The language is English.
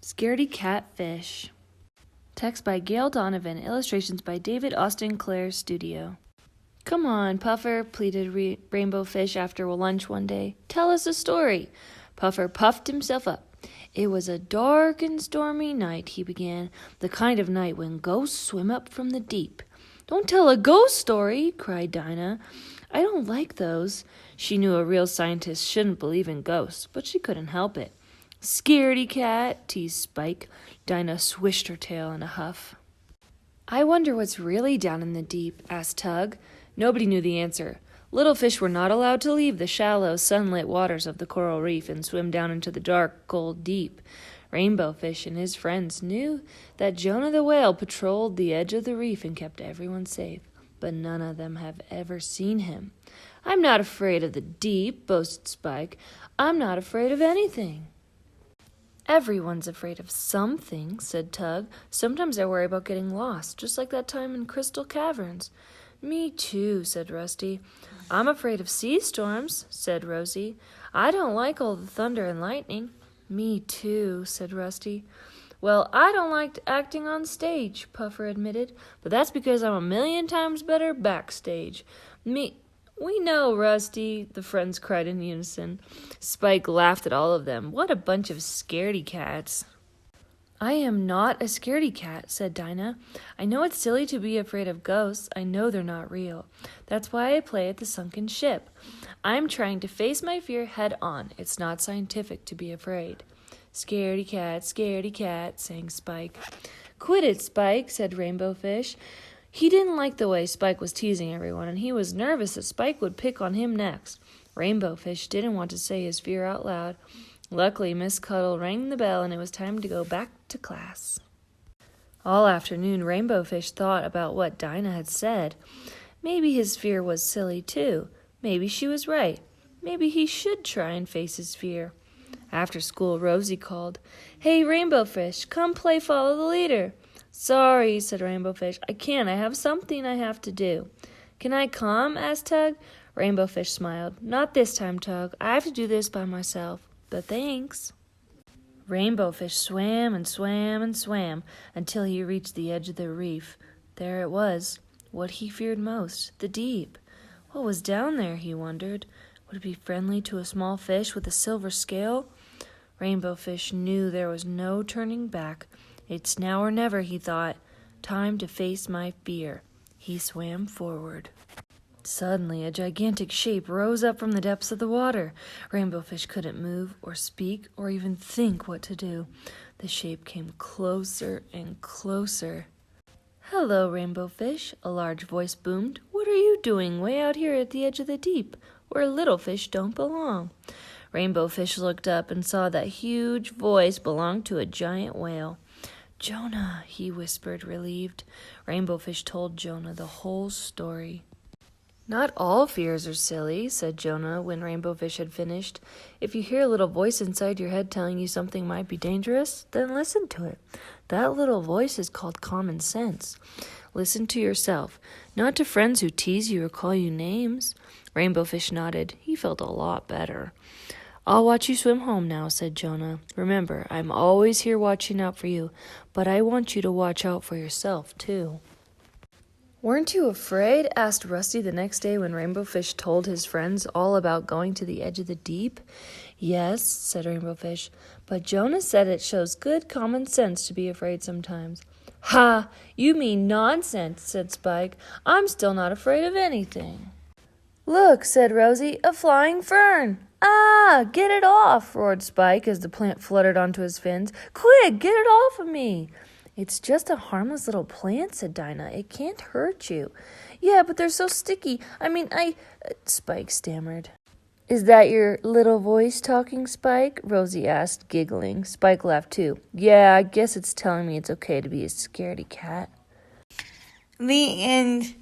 Scaredy-Cat Fish. Text by Gail Donovan. Illustrations by David Austin Clare Studio. "Come on, Puffer," pleaded Rainbow Fish after lunch one day. "Tell us a story." Puffer puffed himself up. "It was a dark and stormy night," he began, "the kind of night when ghosts swim up from the deep." "Don't tell a ghost story," cried Dinah. "I don't like those." She knew a real scientist shouldn't believe in ghosts, but she couldn't help it. "Scaredy-cat," teased Spike. Dinah swished her tail in a huff. "I wonder what's really down in the deep?" asked Tug. Nobody knew the answer. Little fish were not allowed to leave the shallow, sunlit waters of the coral reef and swim down into the dark, cold deep. Rainbow Fish and his friends knew that Jonah the whale patrolled the edge of the reef and kept everyone safe, but none of them have ever seen him. "I'm not afraid of the deep," boasted Spike. "I'm not afraid of anything." "Everyone's afraid of something," said Tug. "Sometimes I worry about getting lost, just like that time in Crystal Caverns." "Me too," said Rusty. "I'm afraid of sea storms," said Rosie. "I don't like all the thunder and lightning." "Me too," said Rusty. "Well, I don't like acting on stage," Puffer admitted, "but that's because I'm a million times better backstage." "We know, Rusty," the friends cried in unison. Spike laughed at all of them. What a bunch of scaredy-cats. "I am not a scaredy-cat," said Dinah. "I know it's silly to be afraid of ghosts. I know they're not real. That's why I play at the sunken ship. I'm trying to face my fear head on. It's not scientific to be afraid." "Scaredy-cat," sang Spike. "Quit it, Spike," said Rainbow Fish. He didn't like the way Spike was teasing everyone, and he was nervous that Spike would pick on him next. Rainbow Fish didn't want to say his fear out loud. Luckily, Miss Cuddle rang the bell, and it was time to go back to class. All afternoon, Rainbow Fish thought about what Dinah had said. Maybe his fear was silly, too. Maybe she was right. Maybe he should try and face his fear. After school, Rosie called, "Hey, Rainbow Fish, come play Follow the Leader." "Sorry," said Rainbow Fish. "I can't. I have something I have to do." "Can I come?" asked Tug. Rainbow Fish smiled. "Not this time, Tug. I have to do this by myself. But thanks." Rainbow Fish swam and swam and swam until he reached the edge of the reef. There it was, what he feared most, the deep. What was down there, he wondered. Would it be friendly to a small fish with a silver scale? Rainbow Fish knew there was no turning back. It's now or never, he thought. Time to face my fear. He swam forward. Suddenly, a gigantic shape rose up from the depths of the water. Rainbow Fish couldn't move or speak or even think what to do. The shape came closer and closer. "Hello, Rainbow Fish," a large voice boomed. "What are you doing way out here at the edge of the deep, where little fish don't belong?" Rainbow Fish looked up and saw that huge voice belonged to a giant whale. "Jonah," he whispered, relieved. Rainbow Fish told Jonah the whole story. "Not all fears are silly," said Jonah when Rainbow Fish had finished. "If you hear a little voice inside your head telling you something might be dangerous, then listen to it. That little voice is called common sense. Listen to yourself, not to friends who tease you or call you names." Rainbow Fish nodded. He felt a lot better. "I'll watch you swim home now," said Jonah. "Remember, I'm always here watching out for you, but I want you to watch out for yourself, too." "Weren't you afraid?" asked Rusty the next day when Rainbow Fish told his friends all about going to the edge of the deep. "Yes," said Rainbow Fish, "but Jonah said it shows good common sense to be afraid sometimes." "Ha! You mean nonsense," said Spike. "I'm still not afraid of anything." "Look," said Rosie, "a flying fern." "Ah, get it off," roared Spike as the plant fluttered onto his fins. "Quick, get it off of me." "It's just a harmless little plant," said Dinah. "It can't hurt you." "Yeah, but they're so sticky. Spike stammered. "Is that your little voice talking, Spike?" Rosie asked, giggling. Spike laughed too. "Yeah, I guess it's telling me it's okay to be a scaredy cat." The end.